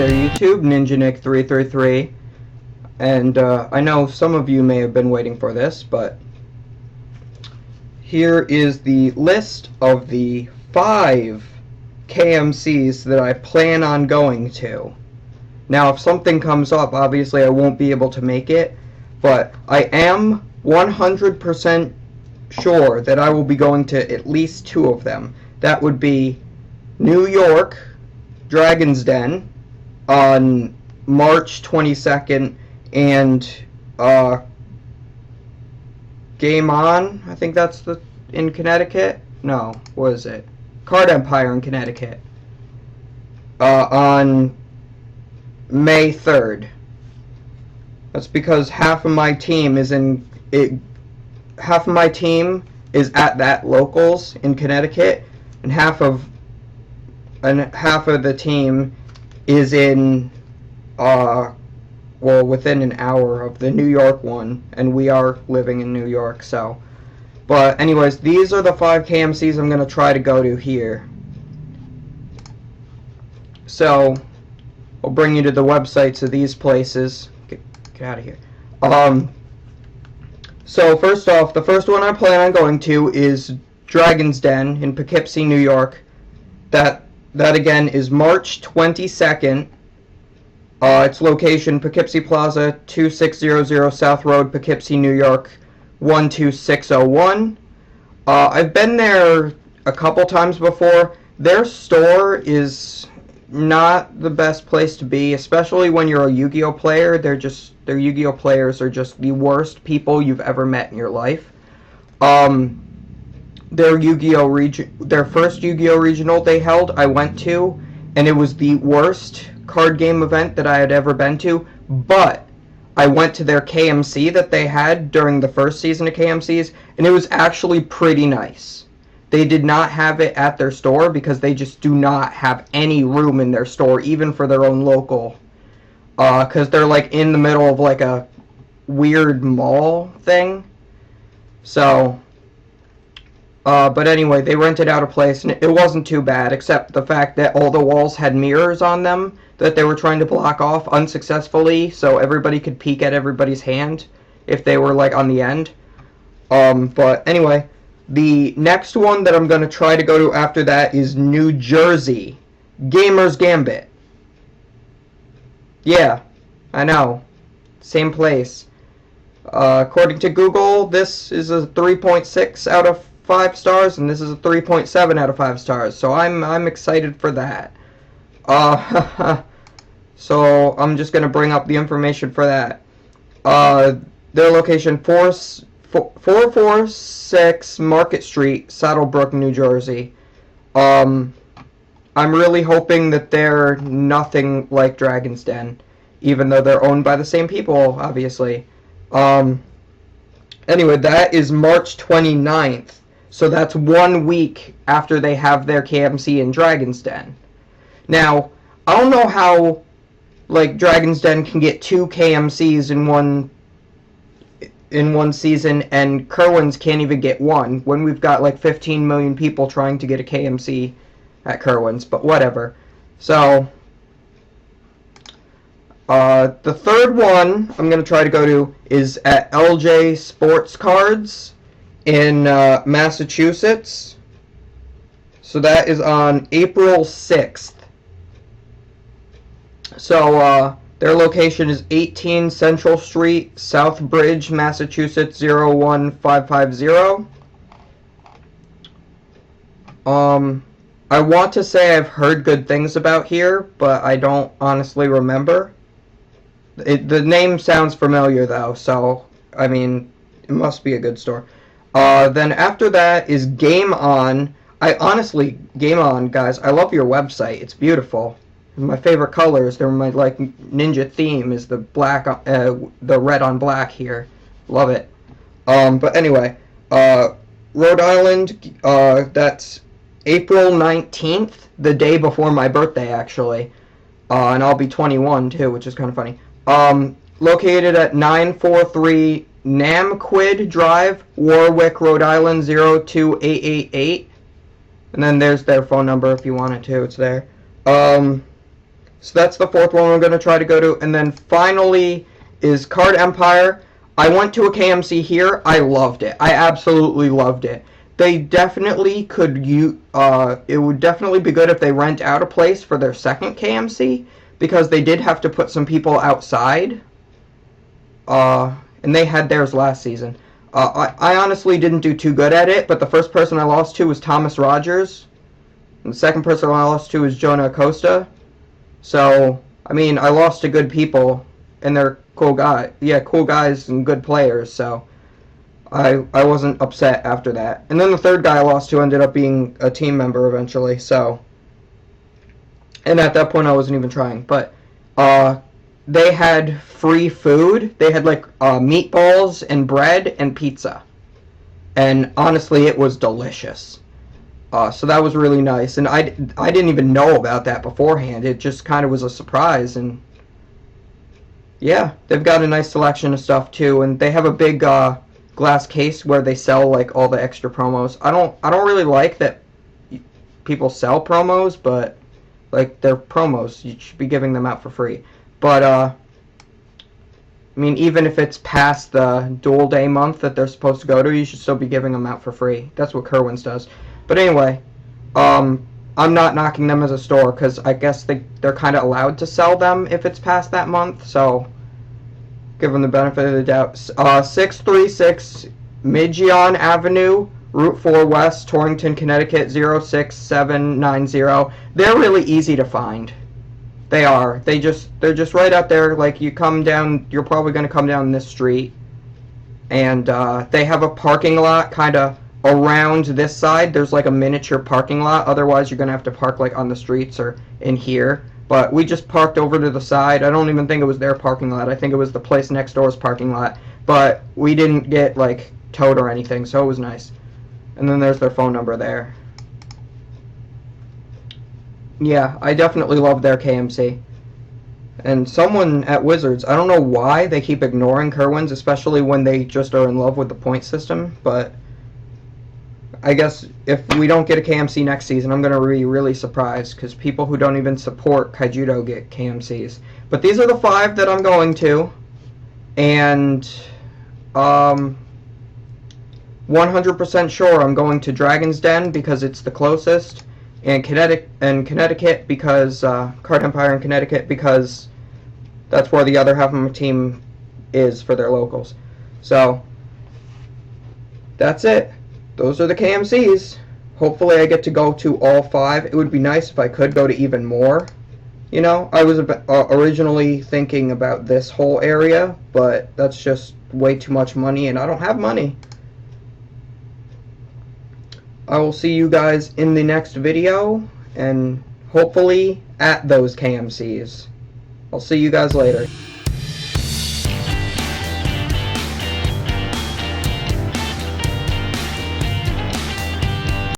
there, YouTube. NinjaNick333. And I know some of you may have been waiting for this, but here is the list of the 5 KMCs that I plan on going to. Now, if something comes up, obviously I won't be able to make it, but I am 100% sure that I will be going to at least 2 of them. That would be New York Dragon's Den on March 22nd, and Game On, I think that's in Connecticut. No, what is it? Card Empire in Connecticut on May 3rd. That's because half of my team is half of my team is at that locals in Connecticut, and half of the team is in well, within an hour of the New York one, and we are living in New York, so. But anyways, these are the 5 KMCs I'm going to try to go to here. So, I'll bring you to the websites of these places. Get out of here. So first off, the first one I plan on going to is Dragon's Den in Poughkeepsie, New York. That again is March 22nd. Its location, Poughkeepsie Plaza, 2600 South Road, Poughkeepsie, New York, 12601. I've been there a couple times before. Their store is not the best place to be, especially when you're a Yu-Gi-Oh player. Their Yu-Gi-Oh players are just the worst people you've ever met in your life. Their first Yu-Gi-Oh regional they held, I went to, and it was the worst card game event that I had ever been to, but I went to their KMC that they had during the first season of KMCs, and it was actually pretty nice. They did not have it at their store because they just do not have any room in their store, even for their own local, because they're like in the middle of like a weird mall thing. So but anyway, they rented out a place, and it wasn't too bad, except the fact that all the walls had mirrors on them that they were trying to block off unsuccessfully, so everybody could peek at everybody's hand if they were, like, on the end. But anyway, the next one that I'm going to try to go to after that is New Jersey. Gamer's Gambit. Yeah, I know. Same place. According to Google, this is a 3.6 out of 5 stars, and this is a 3.7 out of 5 stars, so I'm excited for that. So I'm just gonna bring up the information for that. Their location 446 Market Street, Saddlebrook, New Jersey. I'm really hoping that they're nothing like Dragon's Den, even though they're owned by the same people, obviously. Anyway, that is March 29th. So that's 1 week after they have their KMC in Dragon's Den. Now, I don't know how, like, Dragon's Den can get 2 KMCs in one season, and Kerwin's can't even get 1, when we've got, like, 15 million people trying to get a KMC at Kerwin's, but whatever. So, the third one I'm going to try to go to is at LJ Sports Cards in Massachusetts. So that is on April 6th. So their location is 18 Central Street, Southbridge, Massachusetts 01550. I want to say I've heard good things about here, but I don't honestly remember. The name sounds familiar though, so I mean, it must be a good store. Then after that is Game On. Game On, guys, I love your website. It's beautiful. My favorite colors, they're my, like, ninja theme is the black, the red on black here. Love it. But anyway, Rhode Island, that's April 19th, the day before my birthday, actually. And I'll be 21, too, which is kind of funny. Located at 943 Namquid Drive, Warwick, Rhode Island 02888. And then there's their phone number if you want it to. It's there. So that's the fourth one we're going to try to go to. And then finally is Card Empire. I went to a KMC here. I loved it. I absolutely loved it. They definitely could it would definitely be good if they rent out a place for their second KMC, because they did have to put some people outside. And they had theirs last season. I honestly didn't do too good at it, but the first person I lost to was Thomas Rogers. And the second person I lost to was Jonah Acosta. So, I mean, I lost to good people, and they're cool guys. Yeah, cool guys and good players, so I wasn't upset after that. And then the third guy I lost to ended up being a team member eventually, so... And at that point, I wasn't even trying. But, they had free food. They had, like, meatballs and bread and pizza. And honestly, it was delicious. So that was really nice, and I didn't even know about that beforehand. It just kind of was a surprise, and yeah, they've got a nice selection of stuff too, and they have a big glass case where they sell like all the extra promos. I don't really like that people sell promos, but like they're promos, you should be giving them out for free. But I mean, even if it's past the dual day month that they're supposed to go to, you should still be giving them out for free. That's what Kerwin's does. But anyway, I'm not knocking them as a store, because I guess they're kind of allowed to sell them if it's past that month, so give them the benefit of the doubt. 636 Migion Avenue, Route 4 West, Torrington, Connecticut, 06790. They're really easy to find. They are. They're just right out there. Like, you come down, you're probably going to come down this street, and they have a parking lot kind of around this side. There's like a miniature parking lot. Otherwise, you're gonna have to park like on the streets or in here. But we just parked over to the side. I don't even think it was their parking lot. I think it was the place next door's parking lot. But we didn't get like towed or anything, so it was nice. And then there's their phone number there. Yeah, I definitely love their KMC. And someone at Wizards, I don't know why they keep ignoring Kerwin's, especially when they just are in love with the point system, but I guess if we don't get a KMC next season, I'm going to be really surprised, because people who don't even support Kaijudo get KMCs. But these are the 5 that I'm going to, and 100% sure I'm going to Dragon's Den because it's the closest, and Connecticut because Card Empire in Connecticut because that's where the other half of my team is for their locals. So that's it. Those are the KMCs. Hopefully I get to go to all 5. It would be nice if I could go to even more. You know, I was originally thinking about this whole area, but that's just way too much money, and I don't have money. I will see you guys in the next video, and hopefully at those KMCs. I'll see you guys later.